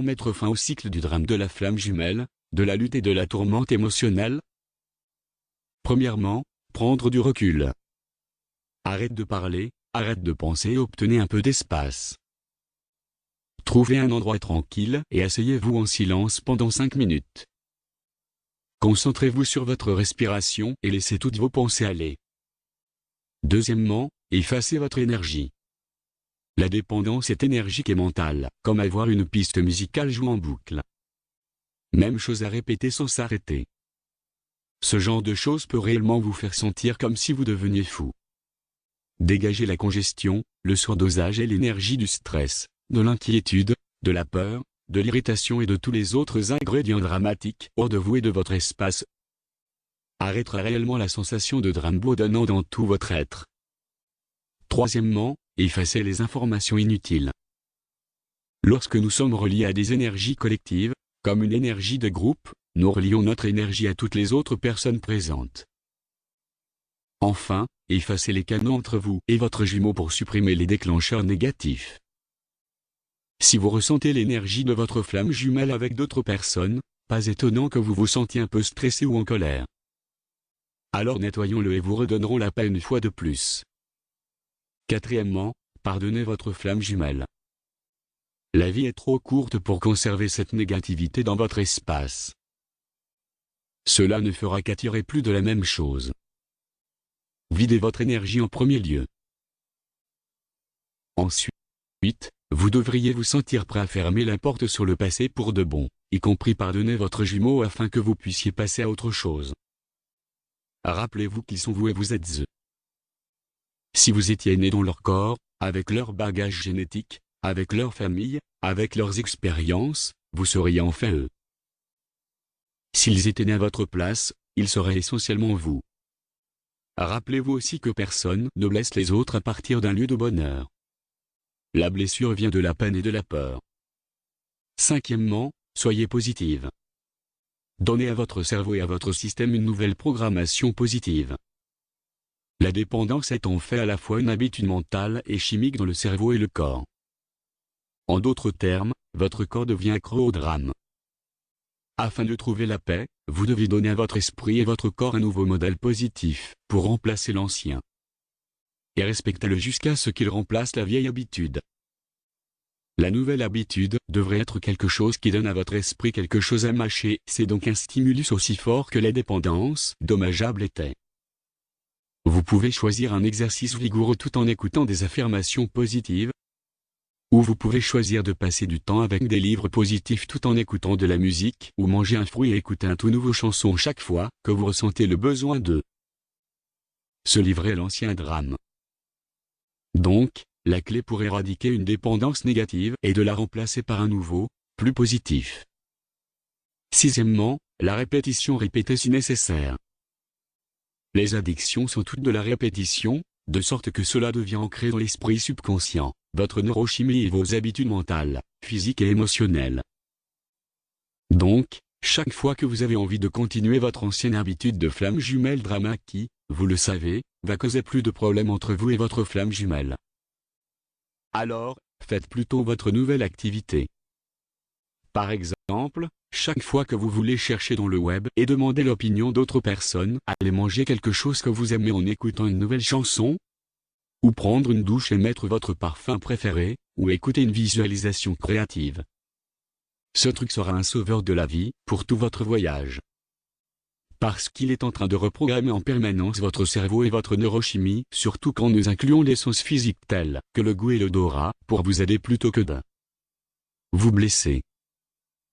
mettre fin au cycle du drame de la flamme jumelle, de la lutte et de la tourmente émotionnelle? Premièrement, prendre du recul. Arrête de parler, arrête de penser et obtenez un peu d'espace. Trouvez un endroit tranquille et asseyez-vous en silence pendant 5 minutes. Concentrez-vous sur votre respiration et laissez toutes vos pensées aller. Deuxièmement, effacez votre énergie. La dépendance est énergique et mentale, comme avoir une piste musicale jouant en boucle. Même chose à répéter sans s'arrêter. Ce genre de choses peut réellement vous faire sentir comme si vous deveniez fou. Dégagez la congestion, le surdosage et l'énergie du stress, de l'inquiétude, de la peur, de l'irritation et de tous les autres ingrédients dramatiques hors de vous et de votre espace. Arrêtera réellement la sensation de drame bourdonnant dans tout votre être. Troisièmement, effacez les informations inutiles. Lorsque nous sommes reliés à des énergies collectives, comme une énergie de groupe, nous relions notre énergie à toutes les autres personnes présentes. Enfin, effacez les canaux entre vous et votre jumeau pour supprimer les déclencheurs négatifs. Si vous ressentez l'énergie de votre flamme jumelle avec d'autres personnes, pas étonnant que vous vous sentiez un peu stressé ou en colère. Alors nettoyons-le et vous redonnerons la paix une fois de plus. Quatrièmement, pardonnez votre flamme jumelle. La vie est trop courte pour conserver cette négativité dans votre espace. Cela ne fera qu'attirer plus de la même chose. Videz votre énergie en premier lieu. Ensuite, vous devriez vous sentir prêt à fermer la porte sur le passé pour de bon, y compris pardonner votre jumeau afin que vous puissiez passer à autre chose. Rappelez-vous qu'ils sont vous et vous êtes eux. Si vous étiez né dans leur corps, avec leur bagage génétique, avec leur famille, avec leurs expériences, vous seriez enfin eux. S'ils étaient nés à votre place, ils seraient essentiellement vous. Rappelez-vous aussi que personne ne blesse les autres à partir d'un lieu de bonheur. La blessure vient de la peine et de la peur. Cinquièmement, soyez positive. Donnez à votre cerveau et à votre système une nouvelle programmation positive. La dépendance est en fait à la fois une habitude mentale et chimique dans le cerveau et le corps. En d'autres termes, votre corps devient accro au drame. Afin de trouver la paix, vous devez donner à votre esprit et votre corps un nouveau modèle positif, pour remplacer l'ancien. Et respectez-le jusqu'à ce qu'il remplace la vieille habitude. La nouvelle habitude devrait être quelque chose qui donne à votre esprit quelque chose à mâcher, c'est donc un stimulus aussi fort que la dépendance dommageable était. Vous pouvez choisir un exercice vigoureux tout en écoutant des affirmations positives, ou vous pouvez choisir de passer du temps avec des livres positifs tout en écoutant de la musique ou manger un fruit et écouter un tout nouveau chanson chaque fois que vous ressentez le besoin de se livrer à l'ancien drame. Donc, la clé pour éradiquer une dépendance négative est de la remplacer par un nouveau, plus positif. Sixièmement, la répétition répétée si nécessaire. Les addictions sont toutes de la répétition, de sorte que cela devient ancré dans l'esprit subconscient, votre neurochimie et vos habitudes mentales, physiques et émotionnelles. Donc, chaque fois que vous avez envie de continuer votre ancienne habitude de flamme jumelle drama qui, vous le savez, va causer plus de problèmes entre vous et votre flamme jumelle. Alors, faites plutôt votre nouvelle activité. Par exemple, chaque fois que vous voulez chercher dans le web et demander l'opinion d'autres personnes, allez manger quelque chose que vous aimez en écoutant une nouvelle chanson, ou prendre une douche et mettre votre parfum préféré, ou écouter une visualisation créative. Ce truc sera un sauveur de la vie, pour tout votre voyage. Parce qu'il est en train de reprogrammer en permanence votre cerveau et votre neurochimie, surtout quand nous incluons les sens physiques tels que le goût et l'odorat, pour vous aider plutôt que de vous blesser.